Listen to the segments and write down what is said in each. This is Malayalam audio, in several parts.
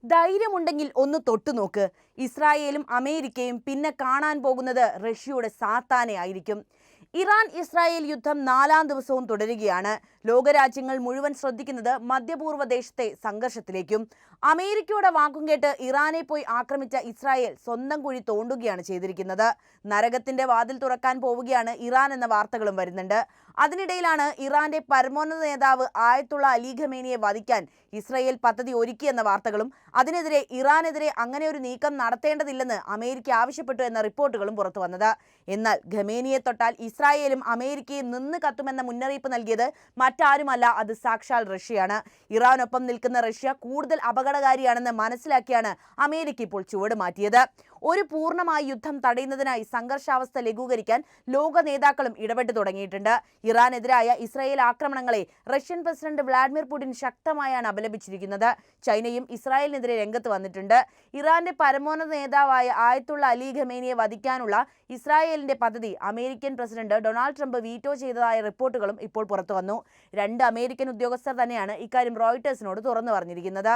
ധൈര്യമുണ്ടെങ്കിൽ ഒന്ന് തൊട്ടുനോക്ക്. ഇസ്രായേലും അമേരിക്കയും പിന്നെ കാണാൻ പോകുന്നത് റഷ്യയുടെ സാത്താനെ ആയിരിക്കും. ഇറാൻ ഇസ്രായേൽ യുദ്ധം 4ാം ദിവസവും തുടരുകയാണ്. ലോകരാജ്യങ്ങൾ മുഴുവൻ ശ്രദ്ധിക്കുന്നത് മധ്യപൂർവ്വ ദേശത്തെ സംഘർഷത്തിലേക്കും. അമേരിക്കയുടെ വാക്കും കേട്ട് ഇറാനെ പോയി ആക്രമിച്ച ഇസ്രായേൽ സ്വന്തം കുഴി തോണ്ടുകയാണ് ചെയ്തിരിക്കുന്നത്. നരകത്തിന്റെ വാതിൽ തുറക്കാൻ പോവുകയാണ് ഇറാൻ എന്ന വാർത്തകളും വരുന്നുണ്ട്. അതിനിടയിലാണ് ഇറാന്റെ പരമോന്നത നേതാവ് ആയത്തുള്ള അലി ഖമേനിയെ വധിക്കാൻ ഇസ്രായേൽ പദ്ധതി ഒരുക്കിയെന്ന വാർത്തകളും അതിനെതിരെ ഇറാനെതിരെ അങ്ങനെ ഒരു നീക്കം നടത്തേണ്ടതില്ലെന്ന് അമേരിക്ക ആവശ്യപ്പെട്ടു എന്ന റിപ്പോർട്ടുകളും പുറത്തു വന്നത്. എന്നാൽ ഖമേനിയെ തൊട്ടാൽ ഇസ്രായേലും അമേരിക്കയും നിന്ന് കത്തുമെന്ന മുന്നറിയിപ്പ് നൽകിയത് മറ്റാരുമല്ല, അത് സാക്ഷാൽ റഷ്യയാണ്. ഇറാനൊപ്പം നിൽക്കുന്ന റഷ്യ കൂടുതൽ അപകടകാരിയാണെന്ന് മനസ്സിലാക്കിയാണ് അമേരിക്ക ഇപ്പോൾ ചുവട് മാറ്റിയത്. ഒരു പൂർണ്ണമായ യുദ്ധം തടയുന്നതിനായി സംഘർഷാവസ്ഥ ലഘൂകരിക്കാൻ ലോക നേതാക്കളും ഇടപെട്ടു തുടങ്ങിയിട്ടുണ്ട്. ഇറാനെതിരായ ഇസ്രായേൽ ആക്രമണങ്ങളെ റഷ്യൻ പ്രസിഡന്റ് വ്ളാഡിമിർ പുടിൻ ശക്തമായാണ് അപലപിച്ചിരിക്കുന്നത്. ചൈനയും ഇസ്രായേലിനെതിരെ രംഗത്ത് വന്നിട്ടുണ്ട്. ഇറാന്റെ പരമോന്നത നേതാവായ ആയത്തുള്ള അലി ഖമേനിയെ വധിക്കാനുള്ള ഇസ്രായേലിന്റെ പദ്ധതി American president Donald Trump veto ചെയ്തതായ റിപ്പോർട്ടുകളും ഇപ്പോൾ പുറത്തു വന്നു. 2 അമേരിക്കൻ ഉദ്യോഗസ്ഥർ തന്നെയാണ് ഇക്കാര്യം റോയിട്ടേഴ്സിനോട് തുറന്നു പറഞ്ഞിരിക്കുന്നത്.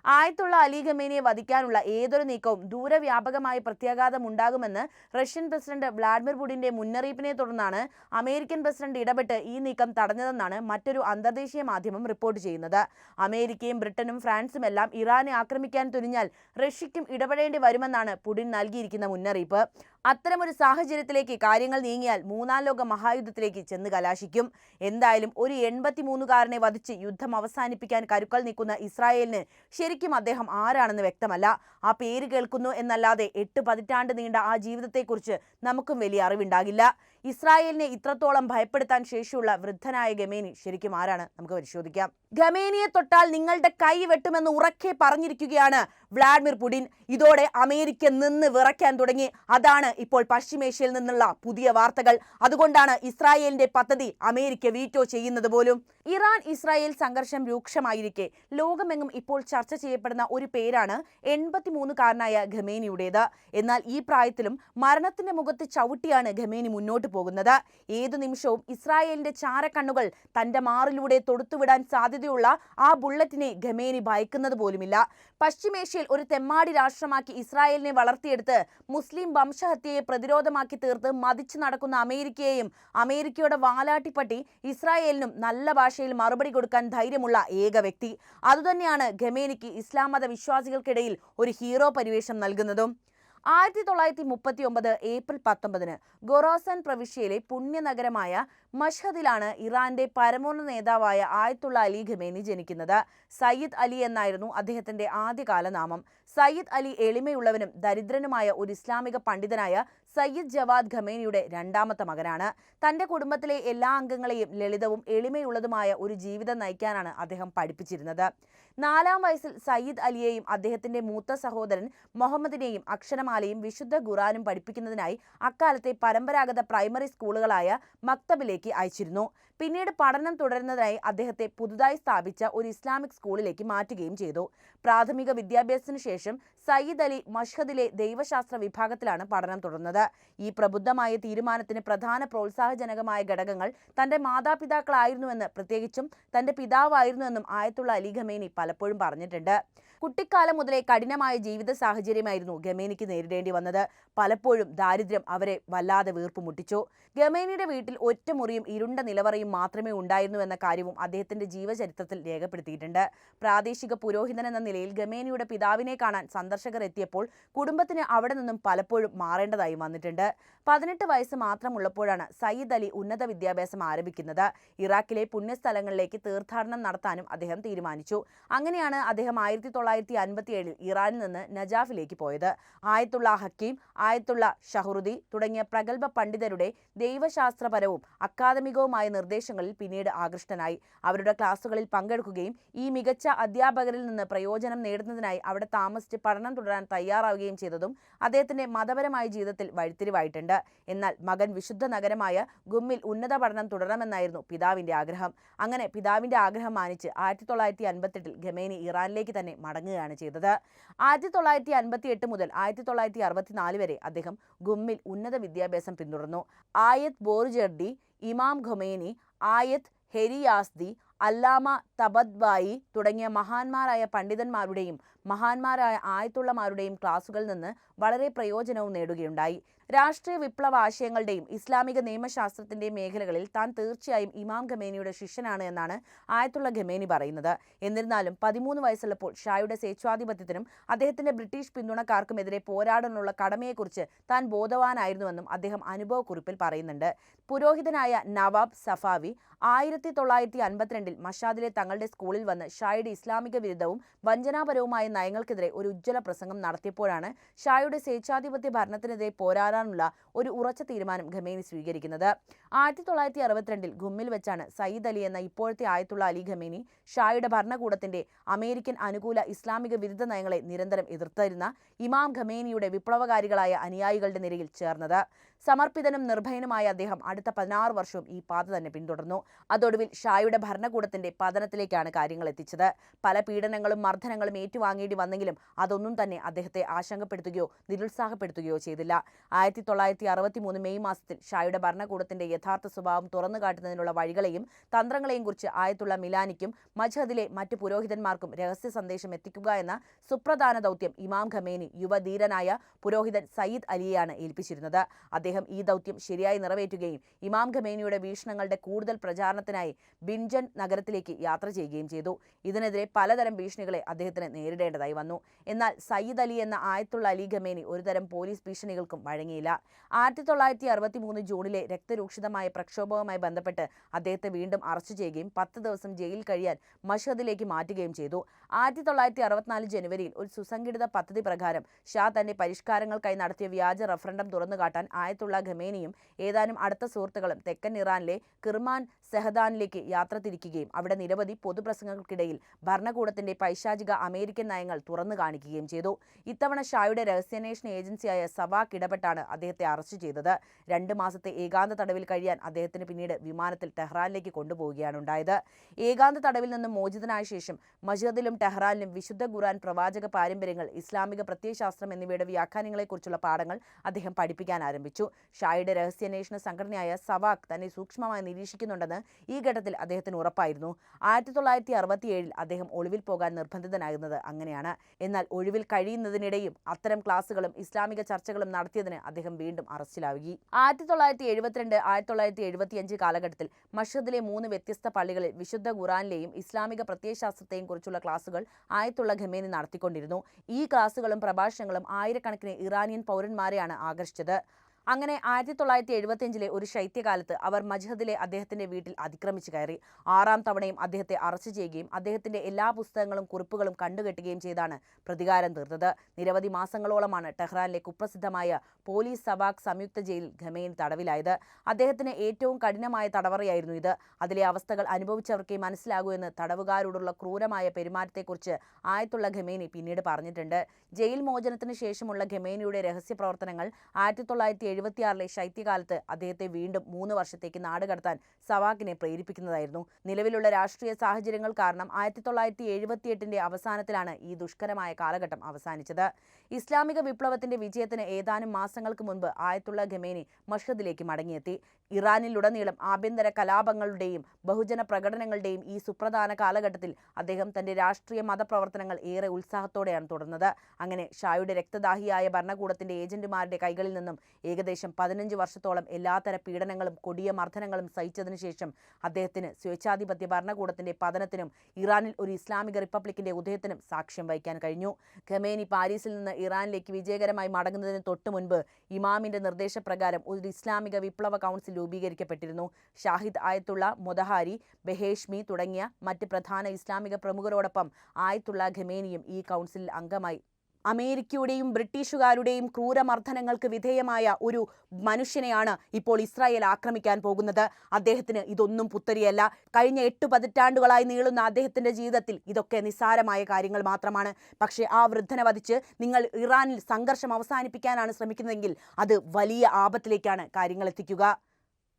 ആയത്തുള്ള അലി ഖമേനിയെ വധിക്കാനുള്ള ഏതൊരു നീക്കവും ദൂരവ്യാപകമായ പ്രത്യാഘാതം ഉണ്ടാകുമെന്ന് റഷ്യൻ പ്രസിഡന്റ് വ്ളാഡിമിർ പുടിന്റെ മുന്നറിയിപ്പിനെ തുടർന്നാണ് അമേരിക്കൻ പ്രസിഡന്റ് ഇടപെട്ട് ഈ നീക്കം തടഞ്ഞതെന്നാണ് മറ്റൊരു അന്തർദേശീയ മാധ്യമം റിപ്പോർട്ട് ചെയ്യുന്നത്. അമേരിക്കയും ബ്രിട്ടനും ഫ്രാൻസും എല്ലാം ഇറാനെ ആക്രമിക്കാൻ തുനിഞ്ഞാൽ റഷ്യയ്ക്കും ഇടപെടേണ്ടി വരുമെന്നാണ് പുടിൻ നൽകിയിരിക്കുന്ന മുന്നറിയിപ്പ്. അത്തരമൊരു സാഹചര്യത്തിലേക്ക് കാര്യങ്ങൾ നീങ്ങിയാൽ 3ാം ലോക മഹായുദ്ധത്തിലേക്ക് ചെന്ന് കലാശിക്കും. എന്തായാലും ഒരു 83-കാരനെ വധിച്ച് യുദ്ധം അവസാനിപ്പിക്കാൻ കരുക്കൾ നീക്കുന്ന ഇസ്രായേലിന് ശരിക്കും അദ്ദേഹം ആരാണെന്ന് വ്യക്തമല്ല. ആ പേര് കേൾക്കുന്നു എന്നല്ലാതെ 8 പതിറ്റാണ്ട് നീണ്ട ആ ജീവിതത്തെക്കുറിച്ച് നമുക്കും വലിയ അറിവുണ്ടാകില്ല. ഇസ്രായേലിനെ ഇത്രത്തോളം ഭയപ്പെടുത്താൻ ശേഷിയുള്ള വൃദ്ധനായ ഖമേനി ശരിക്കും ആരാണ്? നമുക്ക് പരിശോധിക്കാം. ഖമേനിയെ തൊട്ടാൽ നിങ്ങളുടെ കൈ വെട്ടുമെന്ന് ഉറക്കെ പറഞ്ഞിരിക്കുകയാണ് വ്ളാഡിമിർ പുടിൻ. ഇതോടെ അമേരിക്ക നിന്ന് വിറയ്ക്കാൻ തുടങ്ങി. അതാണ് ഇപ്പോൾ പശ്ചിമേഷ്യയിൽ നിന്നുള്ള പുതിയ വാർത്തകൾ. അതുകൊണ്ടാണ് ഇസ്രായേലിന്റെ പദ്ധതി അമേരിക്ക വീറ്റോ ചെയ്യുന്നത് പോലും. ഇറാൻ ഇസ്രായേൽ സംഘർഷം രൂക്ഷമായിരിക്കെ ലോകമെങ്ങും ഇപ്പോൾ ചർച്ച ചെയ്യപ്പെടുന്ന ഒരു പേരാണ് 83-കാരനായ ഖമേനിയുടേത്. എന്നാൽ ഈ പ്രായത്തിലും മരണത്തിന്റെ മുഖത്ത് ചവിട്ടിയാണ് ഖമേനി മുന്നോട്ട് പോകുന്നത്. ഏതു നിമിഷവും ഇസ്രായേലിന്റെ ചാരക്കണ്ണുകൾ തന്റെ മാറിലൂടെ തൊടുത്തുവിടാൻ സാധ്യതയുള്ള ആ ബുള്ളറ്റിനെ ഖമേനി ഭയക്കുന്നത് പോലുമില്ല. പശ്ചിമേഷ്യയിൽ ഒരു തെമ്മാടി രാഷ്ട്രമാക്കി ഇസ്രായേലിനെ വളർത്തിയെടുത്ത് മുസ്ലിം വംശഹത്യയെ പ്രതിരോധമാക്കി തീർത്ത് മതിച്ചു നടക്കുന്ന അമേരിക്കയെയും അമേരിക്കയുടെ വാലാട്ടിപ്പട്ടി ഇസ്രായേലിനും നല്ല ഭാഷയിൽ മറുപടി കൊടുക്കാൻ ധൈര്യമുള്ള ഏക വ്യക്തി. അതുതന്നെയാണ് ഖമേനിക്ക് ഇസ്ലാം മത വിശ്വാസികൾക്കിടയിൽ ഒരു ഹീറോ പരിവേഷം നൽകുന്നതും. 1939 ഏപ്രിൽ 19-ന് ഖൊറാസൻ പ്രവിശ്യയിലെ പുണ്യനഗരമായ മഷ്ഹദിലാണ് ഇറാന്റെ പരമോന്നത നേതാവായ ആയത്തുള്ള അലി ഖമേനി ജനിക്കുന്നത്. സയ്യിദ് അലി എന്നായിരുന്നു അദ്ദേഹത്തിന്റെ ആദ്യകാല നാമം. സയ്യിദ് അലി എളിമയുള്ളവനും ദരിദ്രനുമായ ഒരു ഇസ്ലാമിക പണ്ഡിതനായ സയ്യിദ് ജവാദ് ഖമേനിയുടെ 2ാമത്തെ മകനാണ്. തന്റെ കുടുംബത്തിലെ എല്ലാ അംഗങ്ങളെയും ലളിതവും എളിമയുള്ളതുമായ ഒരു ജീവിതം നയിക്കാനാണ് അദ്ദേഹം പഠിപ്പിച്ചിരുന്നത്. 4ാം വയസ്സിൽ സയ്യിദ് അലിയെയും അദ്ദേഹത്തിന്റെ മൂത്ത സഹോദരൻ മുഹമ്മദിനെയും അക്ഷരമാലയും വിശുദ്ധ ഖുറാനും പഠിപ്പിക്കുന്നതിനായി അക്കാലത്തെ പരമ്പരാഗത പ്രൈമറി സ്കൂളുകളായ മക്തബിലേക്ക് അയച്ചിരുന്നു. പിന്നീട് പഠനം തുടരുന്നതിനായി അദ്ദേഹത്തെ പുതുതായി സ്ഥാപിച്ച ഒരു ഇസ്ലാമിക് സ്കൂളിലേക്ക് മാറ്റുകയും ചെയ്തു. പ്രാഥമിക വിദ്യാഭ്യാസത്തിനു ശേഷം സയ്യിദ് അലി മഷ്ഹദിലെ ദൈവശാസ്ത്ര വിഭാഗത്തിലാണ് പഠനം തുടർന്നത്. ഈ പ്രബുദ്ധമായ തീരുമാനത്തിന് പ്രധാന പ്രോത്സാഹജനകമായ ഘടകങ്ങൾ തന്റെ മാതാപിതാക്കളായിരുന്നുവെന്ന്, പ്രത്യേകിച്ചും തന്റെ പിതാവായിരുന്നുവെന്നും ആയത്തുള്ള അലി ഖമേനി പലപ്പോഴും പറഞ്ഞിട്ടുണ്ട്. കുട്ടിക്കാലം മുതലേ കഠിനമായ ജീവിത സാഹചര്യമായിരുന്നു ഖമേനിക്ക് നേരിടേണ്ടി വന്നത്. പലപ്പോഴും ദാരിദ്ര്യം അവരെ വല്ലാതെ വീർപ്പുമുട്ടിച്ചു. ഖമേനിയുടെ വീട്ടിൽ ഒറ്റ മുറിയും ഇരുണ്ട നിലവറയും മാത്രമേ ഉണ്ടായിരുന്നുവെന്ന കാര്യവും അദ്ദേഹത്തിന്റെ ജീവചരിത്രത്തിൽ രേഖപ്പെടുത്തിയിട്ടുണ്ട്. പ്രാദേശിക പുരോഹിതൻ എന്ന നിലയിൽ ഖമേനിയുടെ പിതാവിനെ കാണാൻ സന്ദർശകർ എത്തിയപ്പോൾ കുടുംബത്തിന് അവിടെ നിന്നും പലപ്പോഴും മാറേണ്ടതായി വന്നിട്ടുണ്ട്. 18 വയസ്സ് മാത്രമുള്ളപ്പോഴാണ് സയ്യിദ് അലി ഉന്നത വിദ്യാഭ്യാസം ആരംഭിക്കുന്നത്. ഇറാഖിലെ പുണ്യസ്ഥലങ്ങളിലേക്ക് തീർത്ഥാടനം നടത്താനും അദ്ദേഹം തീരുമാനിച്ചു. അങ്ങനെയാണ് അദ്ദേഹം 1957 ഇറാനിൽ നിന്ന് നജാഫിലേക്ക് പോയത്. ആയത്തുള്ള ഹക്കീം, ആയത്തുള്ള ഷഹറുദി തുടങ്ങിയ പ്രഗത്ഭ പണ്ഡിതരുടെ ദൈവശാസ്ത്രപരവും അക്കാദമികവുമായ നിർദ്ദേശങ്ങളിൽ പിന്നീട് ആകൃഷ്ടനായി. അവരുടെ ക്ലാസുകളിൽ പങ്കെടുക്കുകയും ഈ മികച്ച അധ്യാപകരിൽ നിന്ന് പ്രയോജനം നേടുന്നതിനായി അവിടെ താമസിച്ച് പഠനം തുടരാൻ തയ്യാറാവുകയും ചെയ്തതും അദ്ദേഹത്തിന്റെ മതപരമായ ജീവിതത്തിൽ വഴിത്തിരിവായിട്ടുണ്ട്. എന്നാൽ മകൻ വിശുദ്ധ നഗരമായ ഗുമ്മിൽ ഉന്നത പഠനം തുടരണമെന്നായിരുന്നു പിതാവിന്റെ ആഗ്രഹം. അങ്ങനെ പിതാവിന്റെ ആഗ്രഹം മാനിച്ച് 1958 ഖമേനി ഇറാനിലേക്ക് തന്നെ മടങ്ങുകയാണ് ചെയ്തത്. 1958 മുതൽ 1964 വരെ അദ്ദേഹം ഗുമ്മിൽ ഉന്നത വിദ്യാഭ്യാസം പിന്തുടർന്നു. ആയത്ത് ബോർജർദി, ഇമാം ഖൊമേനി, ആയത്ത് ഹെരി യാസ്ദി, അല്ലാമ തബത്ബായി തുടങ്ങിയ മഹാന്മാരായ പണ്ഡിതന്മാരുടെയും മഹാന്മാരായ ആയത്തുള്ളമാരുടെയും ക്ലാസുകളിൽ നിന്ന് വളരെ പ്രയോജനവും നേടുകയുണ്ടായി. രാഷ്ട്രീയ വിപ്ലവ ആശയങ്ങളുടെയും ഇസ്ലാമിക നിയമശാസ്ത്രത്തിന്റെയും മേഖലകളിൽ താൻ തീർച്ചയായും ഇമാം ഖമേനിയുടെ ശിഷ്യനാണ് എന്നാണ് ആയത്തുള്ള ഖമേനി പറയുന്നത്. എന്നിരുന്നാലും 13 വയസ്സുള്ളപ്പോൾ ഷായുടെ സ്വേച്ഛാധിപത്യത്തിനും അദ്ദേഹത്തിന്റെ ബ്രിട്ടീഷ് പിന്തുണക്കാർക്കുമെതിരെ പോരാടാനുള്ള കടമയെക്കുറിച്ച് താൻ ബോധവാനായിരുന്നുവെന്നും അദ്ദേഹം അനുഭവക്കുറിപ്പിൽ പറയുന്നുണ്ട്. പുരോഹിതനായ നവാബ് സഫാവി 1952 മഷാദിലെ തങ്ങളുടെ സ്കൂളിൽ വന്ന് ഷായുടെ ഇസ്ലാമിക വിരുദ്ധവും വഞ്ചനാപരവുമായ നയങ്ങൾക്കെതിരെ ഒരു ഉജ്ജ്വല പ്രസംഗം നടത്തിയപ്പോഴാണ് ഷായുടെ സ്വേച്ഛാധിപത്യ ഭരണത്തിനെതിരെ പോരാടാനുള്ള ഒരു ഉറച്ച തീരുമാനം ഖമേനി സ്വീകരിക്കുന്നത്. 1962 ഗുമ്മിൽ വെച്ചാണ് സയ്യിദ് അലി എന്ന ഇപ്പോഴത്തെ ആയത്തുള്ള അലി ഖമേനി ഷായുടെ ഭരണകൂടത്തിന്റെ അമേരിക്കൻ അനുകൂല ഇസ്ലാമിക വിരുദ്ധ നയങ്ങളെ നിരന്തരം എതിർത്തിരുന്ന ഇമാം ഖമേനിയുടെ വിപ്ലവകാരികളായ അനുയായികളുടെ നിരയിൽ ചേർന്നത്. സമർപ്പിതനും നിർഭയനുമായ അദ്ദേഹം അടുത്ത 16 വർഷവും ഈ പാത തന്നെ പിന്തുടർന്നു. അതോടുവിൽ ഷായുടെ ഭരണകൂടത്തിന്റെ പതനത്തിലേക്കാണ് കാര്യങ്ങൾ എത്തിച്ചത്. പല പീഡനങ്ങളും മർദ്ദനങ്ങളും ഏറ്റുവാങ്ങേണ്ടി വന്നെങ്കിലും അതൊന്നും തന്നെ അദ്ദേഹത്തെ ആശങ്കപ്പെടുത്തുകയോ നിരുത്സാഹപ്പെടുത്തുകയോ ചെയ്തില്ല. 1963 മെയ് മാസത്തിൽ ഷായുടെ ഭരണകൂടത്തിന്റെ യഥാർത്ഥ സ്വഭാവം തുറന്നു കാട്ടുന്നതിനുള്ള വഴികളെയും തന്ത്രങ്ങളെയും കുറിച്ച് ആയത്തുള്ള മിലാനിക്കും മജ്ഹദിലെ മറ്റു പുരോഹിതന്മാർക്കും രഹസ്യ സന്ദേശം എത്തിക്കുക എന്ന സുപ്രധാന ദൗത്യം ഇമാം ഖമേനി യുവധീരനായ പുരോഹിതൻ സയ്യിദ് അലിയെയാണ് ഏൽപ്പിച്ചിരുന്നത്. അദ്ദേഹം ഈ ദൗത്യം ശരിയായി നിറവേറ്റുകയും ഇമാം ഖമേനിയുടെ വീക്ഷണങ്ങളുടെ കൂടുതൽ പ്രചാരണത്തിനായി ബിൻജൻ നഗരത്തിലേക്ക് യാത്ര ചെയ്യുകയും ചെയ്തു. ഇതിനെതിരെ പലതരം ഭീഷണികളെ അദ്ദേഹത്തിന് നേരിടേണ്ടതായി വന്നു. എന്നാൽ സയ്യിദ് അലി എന്ന ആയത്തുള്ള അലി ഖമേനി ഒരുതരം പോലീസ് ഭീഷണികൾക്കും വഴങ്ങിയില്ല. 1963 ജൂണിലെ രക്തരൂക്ഷിതമായ പ്രക്ഷോഭവുമായി ബന്ധപ്പെട്ട് അദ്ദേഹത്തെ വീണ്ടും അറസ്റ്റ് ചെയ്യുകയും 10 ദിവസം ജയിലിൽ കഴിയാൻ മഷഹദിലേക്ക് മാറ്റുകയും ചെയ്തു. 1964 ജനുവരിയിൽ ഒരു സുസംഘടിത പദ്ധതി പ്രകാരം ഷാ തന്റെ പരിഷ്കാരങ്ങൾക്കായി നടത്തിയ വ്യാജ റഫറൻഡം തുറന്നുകാട്ടാൻ ആയത്തുള്ള ഖമേനിയും ഏതാനും അടുത്ത സുഹൃത്തുക്കളും തെക്കൻ ഇറാനിലെ കിർമാൻ സെഹദാനിലേക്ക് യാത്ര തിരിക്കുകയും അവിടെ നിരവധി പൊതുപ്രസംഗങ്ങൾക്കിടയിൽ ഭരണകൂടത്തിന്റെ പൈശാചിക അമേരിക്കൻ നയങ്ങൾ തുറന്നു കാണിക്കുകയും ചെയ്തു. ഇത്തവണ ഷായുടെ രഹസ്യാന്വേഷണ ഏജൻസിയായ സവാക്ക് ഇടപെട്ടാണ് അദ്ദേഹത്തെ അറസ്റ്റ് ചെയ്തത്. 2 മാസത്തെ ഏകാന്ത തടവിൽ കഴിയാൻ അദ്ദേഹത്തിന് പിന്നീട് വിമാനത്തിൽ ടെഹ്റാനിലേക്ക് കൊണ്ടുപോവുകയാണ് ഉണ്ടായത്. ഏകാന്ത തടവിൽ നിന്നും മോചിതനായ ശേഷം മസ്ജിദിലും ടെഹ്റാനിലും വിശുദ്ധ ഖുർആൻ, പ്രവാചക പാരമ്പര്യങ്ങൾ, ഇസ്ലാമിക പ്രത്യയശാസ്ത്രം എന്നിവയുടെ വ്യാഖ്യാനങ്ങളെക്കുറിച്ചുള്ള പാഠങ്ങൾ അദ്ദേഹം പഠിപ്പിക്കാൻ ആരംഭിച്ചു. ഷായുടെ രഹസ്യാന്വേഷണ സംഘടനയായ സവാക്ക് തന്നെ സൂക്ഷ്മമായി നിരീക്ഷിക്കുന്നുണ്ടെന്ന് ഈ ഘട്ടത്തിൽ അദ്ദേഹത്തിന് ഉറപ്പായിരുന്നു. 1967 അദ്ദേഹം ഒളിവിൽ പോകാൻ നിർബന്ധിതനാകുന്നത് അങ്ങനെയാണ്. എന്നാൽ ഒഴിവിൽ കഴിയുന്നതിനിടെയും അത്തരം ക്ലാസുകളും ഇസ്ലാമിക ചർച്ചകളും നടത്തിയതിന് അദ്ദേഹം വീണ്ടും അറസ്റ്റിലാവുകി. 1972, 1975 കാലഘട്ടത്തിൽ മഷഹദിലെ 3 വ്യത്യസ്ത പള്ളികളിൽ വിശുദ്ധ ഖുർആനിലെയും ഇസ്ലാമിക പ്രത്യയശാസ്ത്രത്തെയും കുറിച്ചുള്ള ക്ലാസുകൾ ആയത്തുള്ള ഖമേനി നടത്തിക്കൊണ്ടിരുന്നു. ഈ ക്ലാസുകളും പ്രഭാഷണങ്ങളും ആയിരക്കണക്കിന് ഇറാനിയൻ പൗരന്മാരെയാണ് ആകർഷിച്ചത്. അങ്ങനെ 1975 ഒരു ശൈത്യകാലത്ത് അവർ മജ്ഹദിലെ അദ്ദേഹത്തിന്റെ വീട്ടിൽ അതിക്രമിച്ചു കയറി. 6ാം തവണയും അദ്ദേഹത്തെ അറസ്റ്റ് ചെയ്യുകയും അദ്ദേഹത്തിന്റെ എല്ലാ പുസ്തകങ്ങളും കുറിപ്പുകളും കണ്ടുകെട്ടുകയും ചെയ്താണ് പ്രതികാരം തീർത്തത്. നിരവധി മാസങ്ങളോളമാണ് ടെഹ്റാനിലെ കുപ്രസിദ്ധമായ പോലീസ് സവാക്ക് സംയുക്ത ജയിലിൽ ഖമേനി തടവിലായത്. അദ്ദേഹത്തിന് ഏറ്റവും കഠിനമായ തടവറയായിരുന്നു ഇത്. അതിലെ അവസ്ഥകൾ അനുഭവിച്ചവർക്കേ മനസ്സിലാകൂ എന്ന് തടവുകാരോടുള്ള ക്രൂരമായ പെരുമാറ്റത്തെക്കുറിച്ച് ആയത്തുള്ള ഖമേനി പിന്നീട് പറഞ്ഞിട്ടുണ്ട്. ജയിൽ മോചനത്തിന് ശേഷമുള്ള ഖമേനിയുടെ രഹസ്യ പ്രവർത്തനങ്ങൾ 1976 ശൈത്യകാലത്ത് അദ്ദേഹത്തെ വീണ്ടും 3 വർഷത്തേക്ക് നാടുകടത്താൻ സവാക്കിനെ പ്രേരിപ്പിക്കുന്നതായിരുന്നു. നിലവിലുള്ള രാഷ്ട്രീയ സാഹചര്യങ്ങൾ കാരണം 1978 അവസാനത്തിലാണ് ഈ ദുഷ്കരമായ കാലഘട്ടം അവസാനിച്ചത്. ഇസ്ലാമിക വിപ്ലവത്തിന്റെ വിജയത്തിന് ഏതാനും മാസങ്ങൾക്ക് മുൻപ് ആയത്തുള്ള ഖമേനി മഷ്ഹദിലേക്ക് മടങ്ങിയെത്തി. ഇറാനിലുടനീളം ആഭ്യന്തര കലാപങ്ങളുടെയും ബഹുജന പ്രകടനങ്ങളുടെയും ഈ സുപ്രധാന കാലഘട്ടത്തിൽ അദ്ദേഹം തന്റെ രാഷ്ട്രീയ മതപ്രവർത്തനങ്ങൾ ഏറെ ഉത്സാഹത്തോടെയാണ് തുടർന്നത്. അങ്ങനെ ഷായുടെ രക്തദാഹിയായ ഭരണകൂടത്തിന്റെ ഏജന്റുമാരുടെ കൈകളിൽ നിന്നും ഏകദേശം 15 വർഷത്തോളം എല്ലാത്തര പീഡനങ്ങളും കൊടിയ മർദ്ദനങ്ങളും സഹിച്ചതിനു ശേഷം അദ്ദേഹത്തിന് സ്വേച്ഛാധിപത്യ ഭരണകൂടത്തിന്റെ പതനത്തിനും ഇറാനിൽ ഒരു ഇസ്ലാമിക റിപ്പബ്ലിക്കിന്റെ ഉദയത്തിനും സാക്ഷ്യം വഹിക്കാൻ കഴിഞ്ഞു. ഖമേനി പാരീസിൽ നിന്ന് ഇറാനിലേക്ക് വിജയകരമായി മടങ്ങുന്നതിന് തൊട്ടു മുൻപ് ഇമാമിന്റെ നിർദ്ദേശപ്രകാരം ഒരു ഇസ്ലാമിക വിപ്ലവ കൗൺസിൽ രൂപീകരിക്കപ്പെട്ടിരുന്നു. ഷാഹിദ് ആയത്തുള്ള മൊദഹാരി, ബെഹേഷ്മി തുടങ്ങിയ മറ്റ് പ്രധാന ഇസ്ലാമിക പ്രമുഖരോടൊപ്പം ആയത്തുള്ള ഖമേനിയും ഈ കൗൺസിലിൽ അംഗമായി. അമേരിക്കയുടെയും ബ്രിട്ടീഷുകാരുടെയും ക്രൂരമർദ്ദനങ്ങൾക്ക് വിധേയമായ ഒരു മനുഷ്യനെയാണ് ഇപ്പോൾ ഇസ്രായേൽ ആക്രമിക്കാൻ പോകുന്നത്. അദ്ദേഹത്തിന് ഇതൊന്നും പുത്തരിയല്ല. കഴിഞ്ഞ 8 പതിറ്റാണ്ടുകളായി നീളുന്ന അദ്ദേഹത്തിന്റെ ജീവിതത്തിൽ ഇതൊക്കെ നിസ്സാരമായ കാര്യങ്ങൾ മാത്രമാണ്. പക്ഷേ ആ വൃദ്ധനെ വധിച്ച് നിങ്ങൾ ഇറാനിൽ സംഘർഷം അവസാനിപ്പിക്കാനാണ് ശ്രമിക്കുന്നതെങ്കിൽ അത് വലിയ ആപത്തിലേക്കാണ് കാര്യങ്ങൾ എത്തിക്കുക.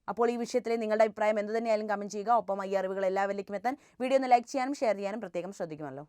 അപ്പോൾ ഈ വിഷയത്തിലെ നിങ്ങളുടെ അഭിപ്രായം എന്തുതന്നെയായാലും കമന്റ് ചെയ്യുക. ഒപ്പം ഈ അറിവുകൾ എല്ലാവരിലേക്കും എത്താൻ വീഡിയോ ഒന്ന് ലൈക്ക് ചെയ്യാനും ഷെയർ ചെയ്യാനും പ്രത്യേകം ശ്രദ്ധിക്കുമല്ലോ.